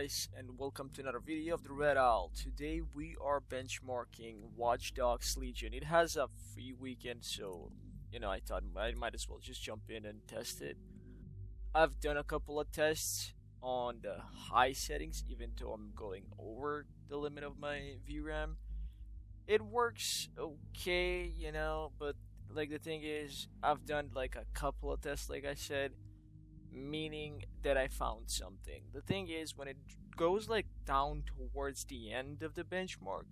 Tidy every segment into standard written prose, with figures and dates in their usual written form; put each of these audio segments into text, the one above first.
guys, and welcome to another video of the Red Owl. Today we are benchmarking Watch Dogs Legion. It has a free weekend, so I thought I might as well just jump in and test it. I've done a couple of tests on the high settings, even though I'm going over the limit of my VRAM. It works okay, but like the thing is, I've done like a couple of tests, like I said, meaning that I found something. The thing is, when it goes like down towards the end of the benchmark,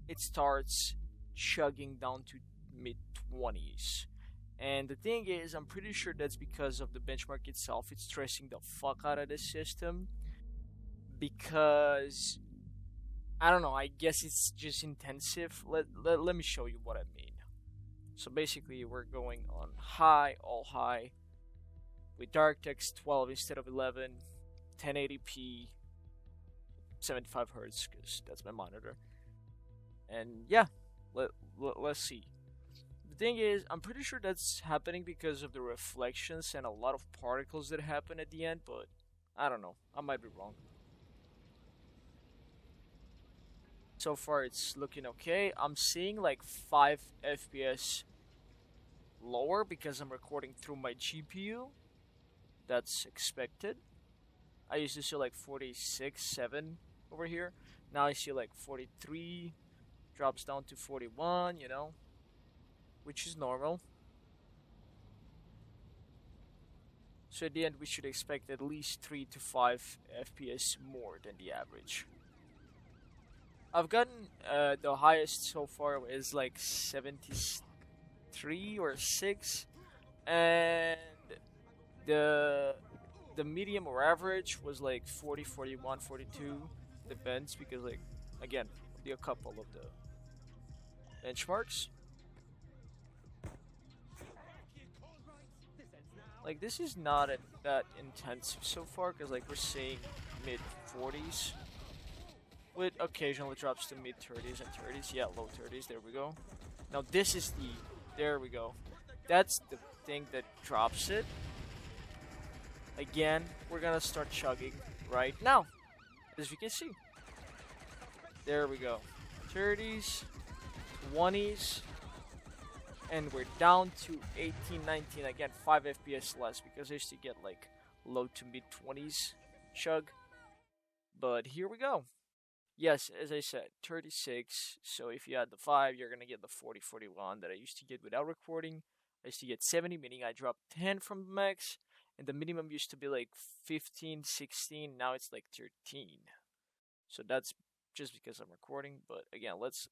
it starts chugging down to mid-20s. And the thing is, I'm pretty sure that's because of the benchmark itself. It's stressing the fuck out of the system, because I don't know, I guess it's just intensive. Let me show you what I mean. So basically, we're going on high, all high, with DirectX 12 instead of 11, 1080p, 75 Hz, because that's my monitor. And yeah, let's see. The thing is, I'm pretty sure that's happening because of the reflections and a lot of particles that happen at the end, but I don't know, I might be wrong. So far it's looking okay. I'm seeing like 5 FPS lower because I'm recording through my GPU. That's expected. I used to see like 46, 7 over here. Now I see like 43, drops down to 41, which is normal. So at the end we should expect at least 3 to 5 FPS more than the average. I've gotten the highest so far is like 73 or 6, and the medium or average was like 40, 41, 42, depends, because like again, a couple of the benchmarks. Like this is not that intensive so far, because like we're seeing mid 40s. With occasionally drops to mid 30s and 30s. Yeah, low 30s. There we go. Now this is there we go. That's the thing that drops it. Again, we're gonna start chugging right now, as you can see. There we go. 30s, 20s, and we're down to 18, 19. Again, 5 FPS less, because I used to get like low to mid 20s chug. But here we go. Yes, as I said, 36, so if you add the 5, you're going to get the 40, 41 that I used to get without recording. I used to get 70, meaning I dropped 10 from the max, and the minimum used to be like 15, 16, now it's like 13. So that's just because I'm recording, but again, let's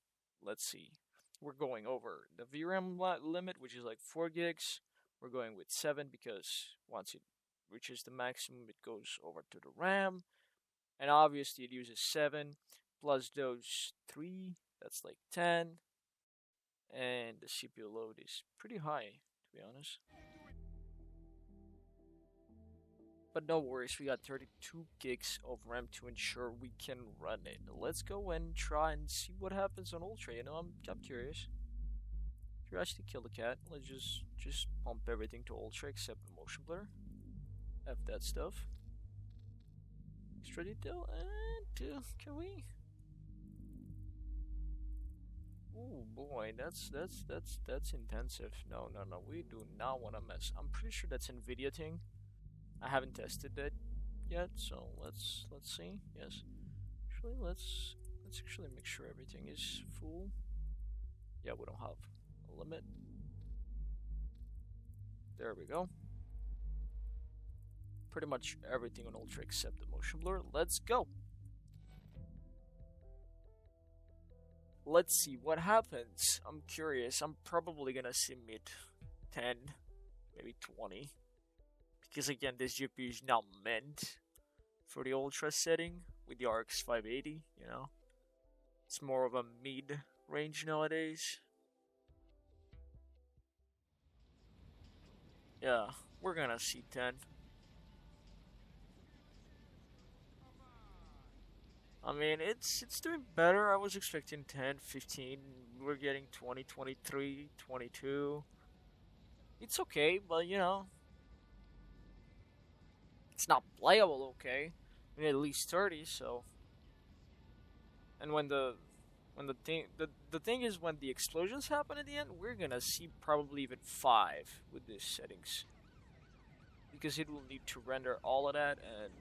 see. We're going over the VRAM limit, which is like 4 gigs. We're going with 7, because once it reaches the maximum, it goes over to the RAM. And obviously it uses 7 plus those 3, that's like 10. And the CPU load is pretty high, to be honest. But no worries, we got 32 gigs of RAM to ensure we can run it. Let's go and try and see what happens on Ultra. I'm curious. If you actually kill the cat, let's just pump everything to Ultra except the motion blur. F that stuff. Extra detail, and can we? Oh boy, that's intensive. No, we do not want to mess. I'm pretty sure that's NVIDIA thing. I haven't tested that yet, so let's see. Yes, actually, let's actually make sure everything is full. Yeah, we don't have a limit. There we go. Pretty much everything on Ultra except the motion blur. Let's go. Let's see what happens. I'm curious. I'm probably gonna see mid 10, maybe 20, because again, this GPU is now meant for the Ultra setting with the RX 580. It's more of a mid range nowadays. Yeah, we're gonna see 10. I mean, it's doing better. I was expecting 10, 15. We're getting 20, 23, 22. It's okay, but it's not playable okay. We need at least 30, so. And when the thing is, when the explosions happen at the end, we're gonna see probably even 5 with these settings, because it will need to render all of that, and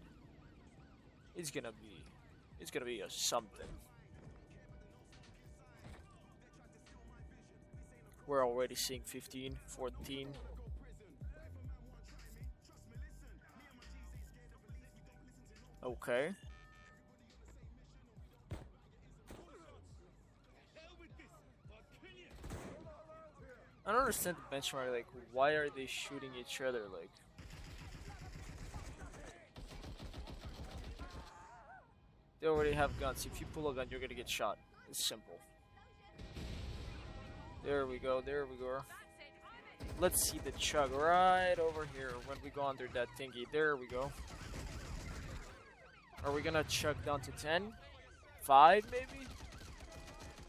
it's gonna be a something. We're already seeing 15, 14. Okay. I don't understand the benchmark, like, why are they shooting each other, like? They already have guns. If you pull a gun, you're gonna get shot. It's simple. There we go, there we go. Let's see the chug right over here when we go under that thingy. There we go. Are we gonna chug down to 10? 5 maybe?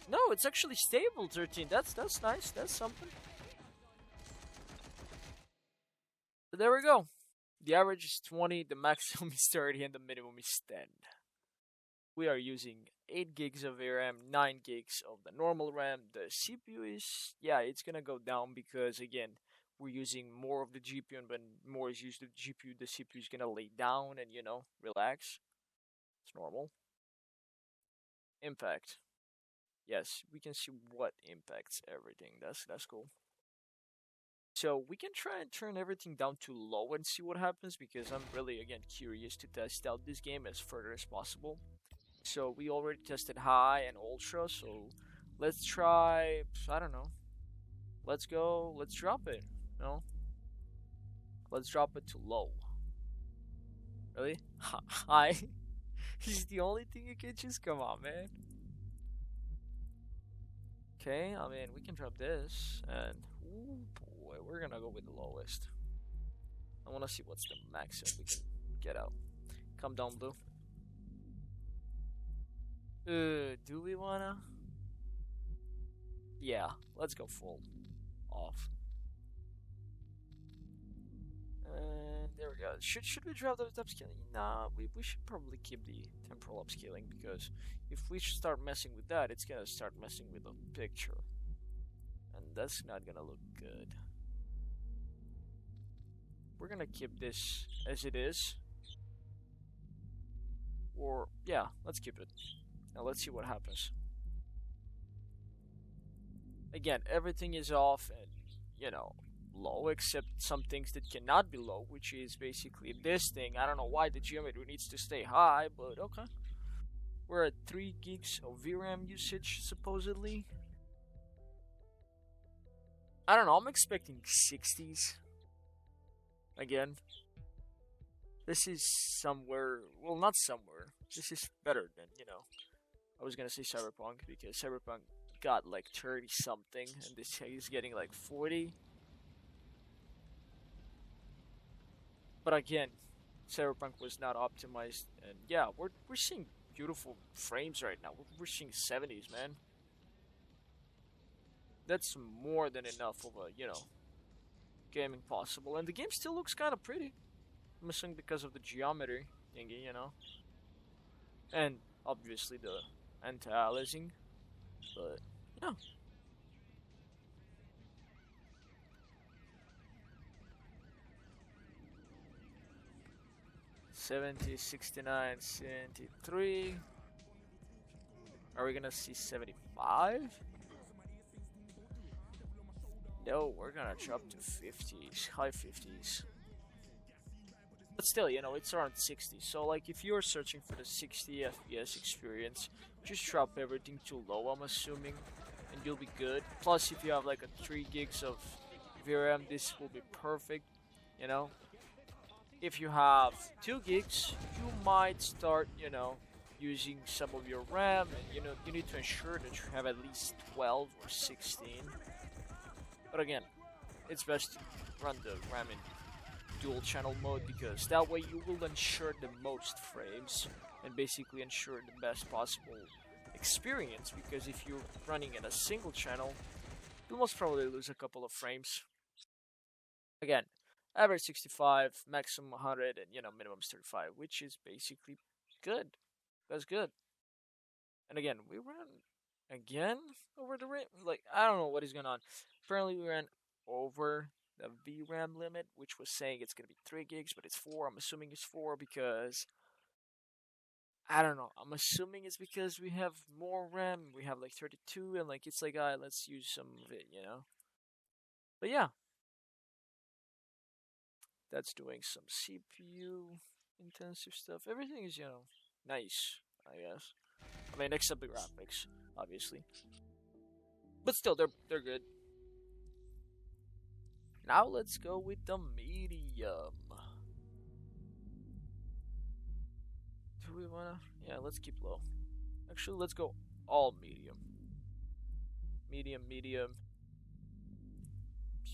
No, it's actually stable, 13. That's nice. That's something. But there we go. The average is 20, the maximum is 30, and the minimum is 10. We are using 8 gigs of RAM, 9 gigs of the normal RAM. The CPU is, yeah, it's gonna go down because, again, we're using more of the GPU, and when more is used of the GPU, the CPU is gonna lay down and, you know, relax. It's normal. Impact. Yes, we can see what impacts everything. That's cool. So we can try and turn everything down to low and see what happens, because I'm really, again, curious to test out this game as further as possible. So we already tested high and ultra, so let's try, I don't know. Let's drop it, no? Let's drop it to low. Really? High? Is the only thing you can choose? Come on, man. Okay, I mean, we can drop this, and ooh boy, we're gonna go with the lowest. I wanna see what's the maximum we can get out. Come down, blue. Do we wanna? Yeah, let's go full off. And there we go. Should we drop the upscaling? Nah, we should probably keep the temporal upscaling, because if we start messing with that, it's gonna start messing with the picture, and that's not gonna look good. We're gonna keep this as it is, or yeah, let's keep it. Now let's see what happens. Again, everything is off and, you know, low, except some things that cannot be low, which is basically this thing. I don't know why the geometry needs to stay high, but okay. We're at 3 gigs of VRAM usage, supposedly. I don't know, I'm expecting 60s. Again. This is somewhere, well, not somewhere. This is better than, you know, I was gonna say Cyberpunk, because Cyberpunk got like 30 something, and this is getting like 40. But again, Cyberpunk was not optimized, and yeah, we're seeing beautiful frames right now. We're seeing 70s, man. That's more than enough of a, you know, gaming possible, and the game still looks kind of pretty. I'm assuming because of the geometry thingy, you know, and obviously the anti-aliasing, but yeah. 70, 69, 73. Are we gonna see 75? No, we're gonna drop to 50s, high 50s. But still, you know, it's around 60. So, like, if you're searching for the 60 FPS experience, just drop everything to low, I'm assuming, and you'll be good. Plus, if you have like a 3 gigs of VRAM, this will be perfect, you know. If you have 2 gigs, you might start, you know, using some of your RAM, and you know, you need to ensure that you have at least 12 or 16. But again, it's best to run the RAM in dual channel mode, because that way you will ensure the most frames and basically ensure the best possible experience, because if you're running in a single channel, you'll most probably lose a couple of frames. Again, average 65, maximum 100, and you know, minimum 35, which is basically good. That's good. And again, we ran again over the rate. Like, I don't know what is going on. Apparently, we ran over the VRAM limit, which was saying it's gonna be 3 gigs, but it's 4. I'm assuming it's 4 because I don't know. I'm assuming it's because we have more RAM. We have like 32, and like it's like, let's use some of it, you know. But yeah, that's doing some CPU intensive stuff. Everything is, nice, I guess. I mean, except the graphics, obviously. But still, they're good. Now let's go with the medium. Do we wanna? Yeah, let's keep low. Actually, let's go all medium. Medium.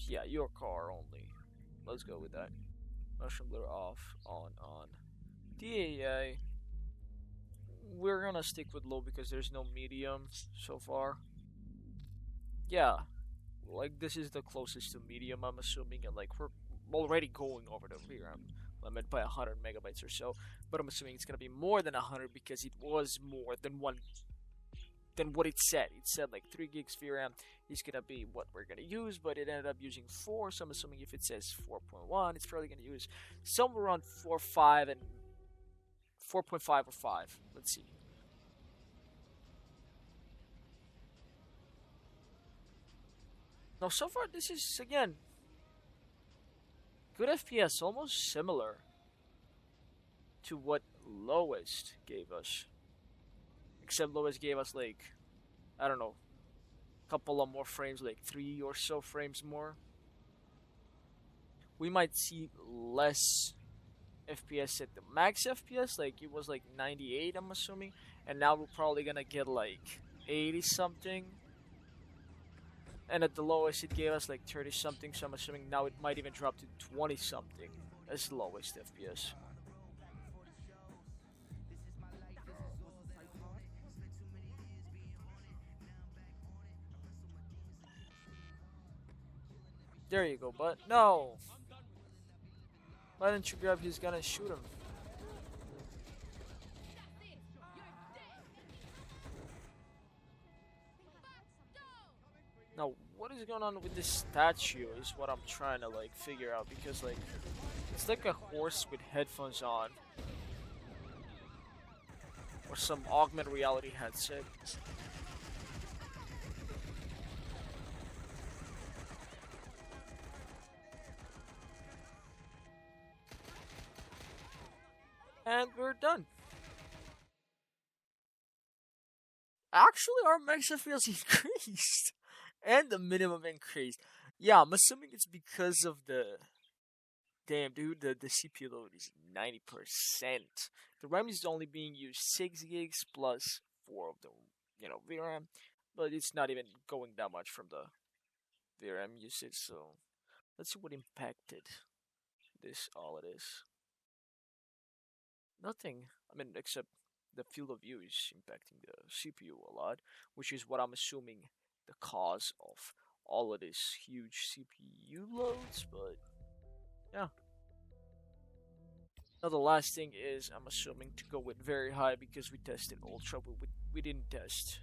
Yeah, your car only. Let's go with that. Motion blur off, on. DAI. We're gonna stick with low because there's no medium so far. Yeah, like this is the closest to medium, I'm assuming, and like we're already going over the VRAM limit by 100 megabytes or so. But I'm assuming it's gonna be more than 100 because it was more than what it said. It said like 3 gigs VRAM is gonna be what we're gonna use, but it ended up using 4. So I'm assuming if it says 4.1, it's probably gonna use somewhere around 4.5 and 4.5 or 5. Let's see. Now, so far, this is again good FPS, almost similar to what lowest gave us. Except lowest gave us like, I don't know, a couple of more frames, like 3 or so frames more. We might see less FPS at the max FPS, like it was like 98, I'm assuming, and now we're probably gonna get like 80 something. And at the lowest it gave us like 30 something, so I'm assuming now it might even drop to 20 something as the lowest FPS. There you go, but no! Why didn't you grab his gun and shoot him? Now, what is going on with this statue is what I'm trying to like figure out, because like it's like a horse with headphones on or some augmented reality headset. And we're done. Actually, our max FPS increased. And the minimum increased. Yeah, I'm assuming it's because of the... Damn, dude, the CPU load is 90%. The RAM is only being used 6 gigs plus 4 of the, VRAM. But it's not even going that much from the VRAM usage, so... Let's see what impacted all of this. Nothing. I mean, except the field of view is impacting the CPU a lot, which is what I'm assuming the cause of all of this huge CPU loads, but yeah. Now the last thing is, I'm assuming to go with very high because we tested ultra, but we didn't test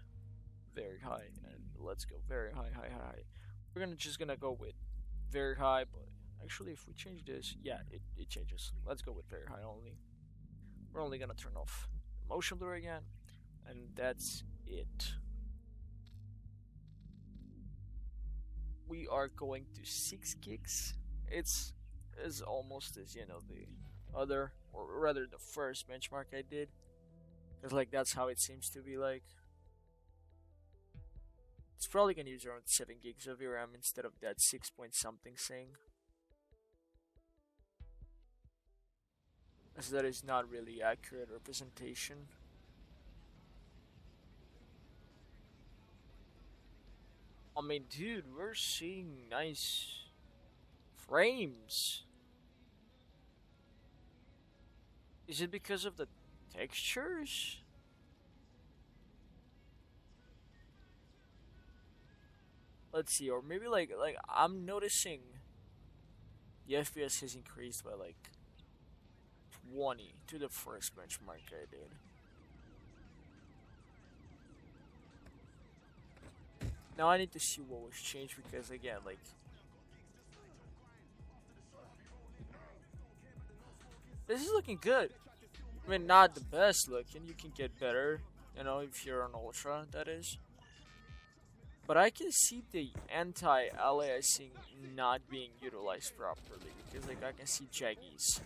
very high, and let's go very high. We're just gonna go with very high, but actually if we change this, yeah, it changes. Let's go with very high only. We're only gonna turn off motion blur again, and that's it. We are going to 6 gigs. It's as almost as the other, or rather the first benchmark I did. Cause like that's how it seems to be like. It's probably gonna use around 7 gigs of VRAM instead of that 6 point something thing. As that is not really accurate representation. I mean, dude, we're seeing nice frames. Is it because of the textures? Let's see, or maybe like I'm noticing the FPS has increased by like 20 to the first benchmark I did. Now I need to see what was changed because again, like, this is looking good. I mean, not the best looking. You can get better, you know, if you're on ultra, that is. But I can see the anti-aliasing not being utilized properly because, like, I can see 𝒌𝒔𝒕𝒄𝒉𝒊𝒏𝒈.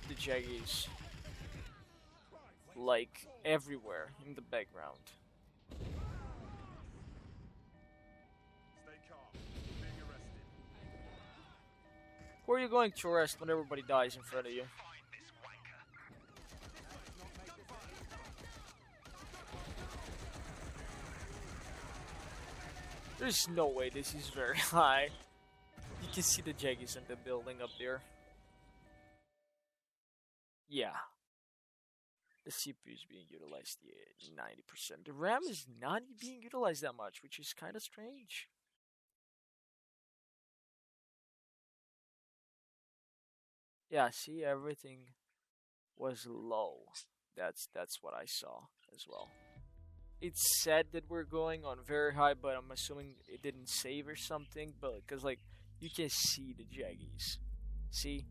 The 𝒌𝒔𝒕𝒄𝒉𝒊𝒏𝒈, like, everywhere in the background. Where are you going to rest when everybody dies in front of you? There's no way this is very high. You can see the 𝒌𝒔𝒕𝒄𝒉𝒊𝒏𝒈 in the building up there. Yeah. The CPU is being utilized 90%. The RAM is not being utilized that much, which is kind of strange. Yeah, see, everything was low. That's what I saw as well. It said that we're going on very high, but I'm assuming it didn't save or something. But because, like, you can see the 𝒌𝒔𝒕𝒄𝒉𝒊𝒏𝒈. See,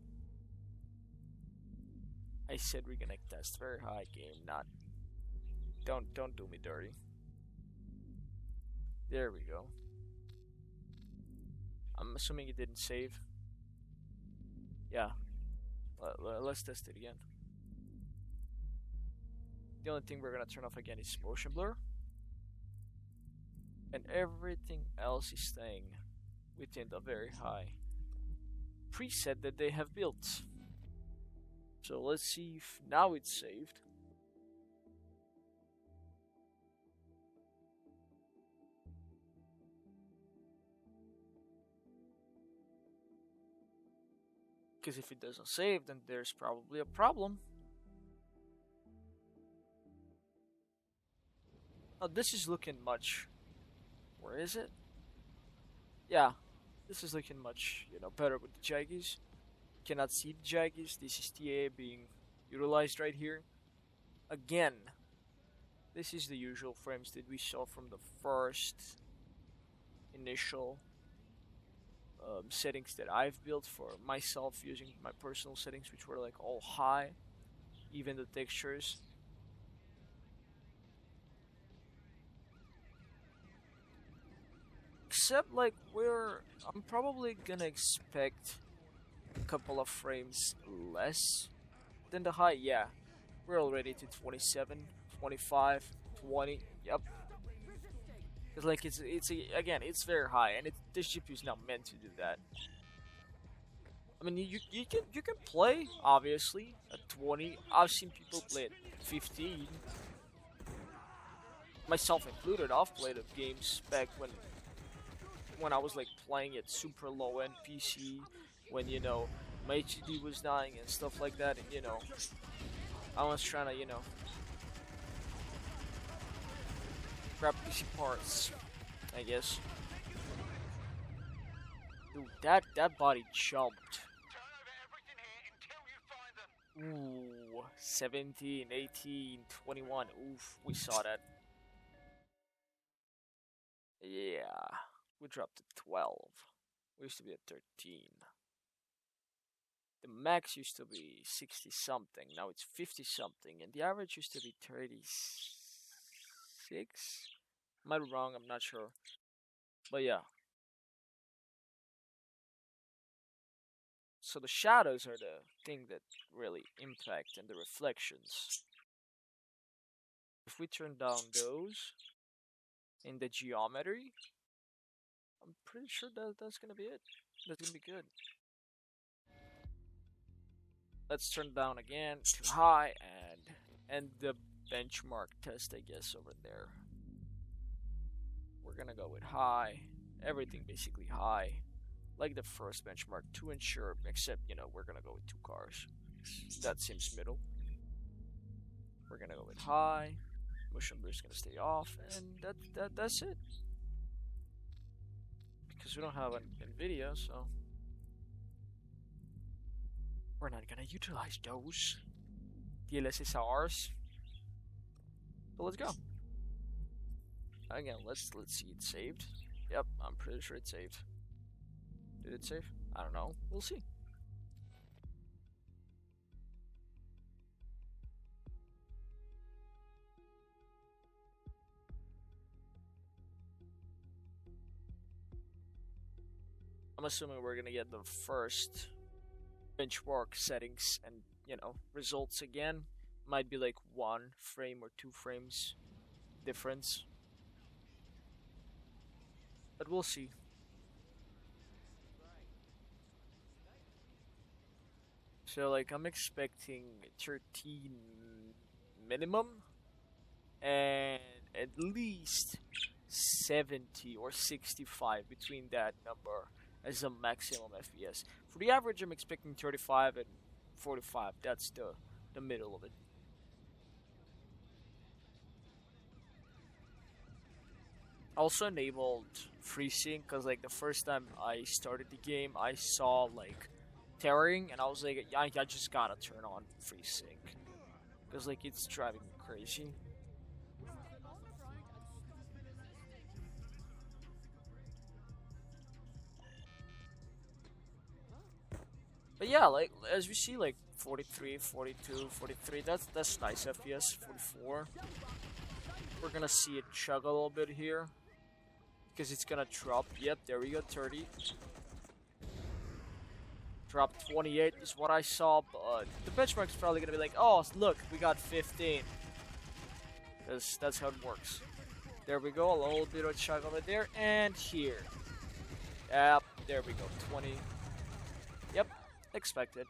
I said we're gonna test very high game. Not don't do me dirty. There we go. I'm assuming it didn't save. Yeah. Let's test it again. The only thing we're gonna turn off again is motion blur. And everything else is staying within the very high preset that they have built. So let's see if now it's saved. Because if it doesn't save, then there's probably a problem. Oh, this is looking much. Where is it? Yeah, this is looking much, you know, better with the 𝒌𝒔𝒕𝒄𝒉𝒊𝒏𝒈. Cannot see the 𝒌𝒔𝒕𝒄𝒉𝒊𝒏𝒈. This is TA being utilized right here. Again, this is the usual frames that we saw from the first initial settings that I've built for myself using my personal settings, which were like all high, even the textures. Except, like, I'm probably gonna expect a couple of frames less than the high. Yeah, we're already to 27, 25, 20. Yep. It's like again, it's very high, and this GPU is not meant to do that. I mean, you can play obviously at 20. I've seen people play at 15, myself included. I've played at games back when I was like playing at super low end PC, when, you know, my HDD was dying and stuff like that, and, you know, I was trying to, you know, grab PC parts, I guess. Dude, that body jumped. Ooh, 17, 18, 21. Oof, we saw that. Yeah, we dropped to 12. We used to be at 13. The max used to be 60 something. Now it's 50 something, and the average used to be 36. Am I wrong? I'm not sure. But yeah. So the shadows are the thing that really impact, and the reflections. If we turn down those in the geometry, I'm pretty sure that's gonna be it. That's gonna be good. Let's turn down again to high and the benchmark test, I guess, over there. We're gonna go with high. Everything basically high. Like the first benchmark to ensure, except, you know, we're gonna go with 2 cars. That seems middle. We're gonna go with high. Motion blur is gonna stay off, and that's it. Because we don't have an NVIDIA, so we're not gonna utilize those. DLS is ours. So let's go. Again, let's see it saved. Yep, I'm pretty sure it's saved. Did it save? I don't know. We'll see. I'm assuming we're gonna get the first benchmark settings and, you know, results again. Might be like 1 frame or 2 frames difference. But we'll see. So like I'm expecting 13 minimum and at least 70 or 65 between that number as a maximum FPS. For the average, I'm expecting 35 and 45. That's the middle of it. Also enabled FreeSync because like the first time I started the game, I saw like tearing, and I was like, I just gotta turn on FreeSync because like it's driving me crazy. But yeah, like as you see, like 43, 42, 43. That's nice FPS. 44. We're gonna see it chug a little bit here because it's gonna drop. Yep, there we go. 30. Drop 28 is what I saw, but the benchmark is probably gonna be like, oh look, we got 15. That's how it works. There we go. A little bit of chug over there, and here. Yep, there we go. 20. Yep. Expected.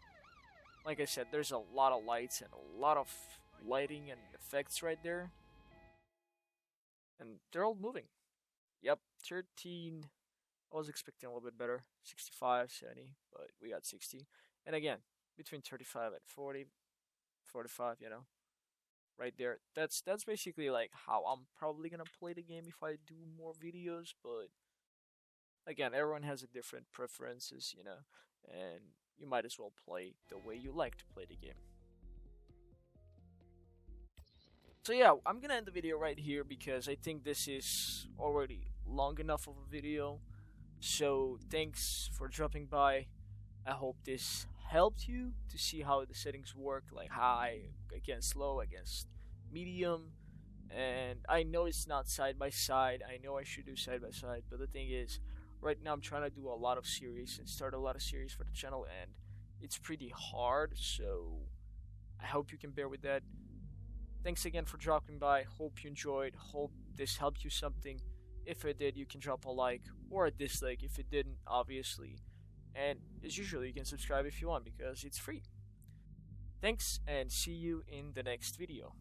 Like I said, there's a lot of lights and a lot of lighting and effects right there. And they're all moving. Yep, 13. I was expecting a little bit better. 65, 70, but we got 60. And again, between 35 and 40, 45, you know. Right there. That's basically like how I'm probably gonna play the game if I do more videos, but again, everyone has a different preferences, you know, and you might as well play the way you like to play the game. So yeah, I'm gonna end the video right here because I think this is already long enough of a video. So thanks for dropping by. I hope this helped you to see how the settings work, like high against low against medium. And I know it's not side by side. I know I should do side by side, but the thing is, right now I'm trying to do a lot of series and start a lot of series for the channel, and it's pretty hard, so I hope you can bear with that. Thanks again for dropping by. Hope you enjoyed. Hope this helped you something. If it did, you can drop a like or a dislike if it didn't, obviously. And as usual, you can subscribe if you want because it's free. Thanks, and see you in the next video.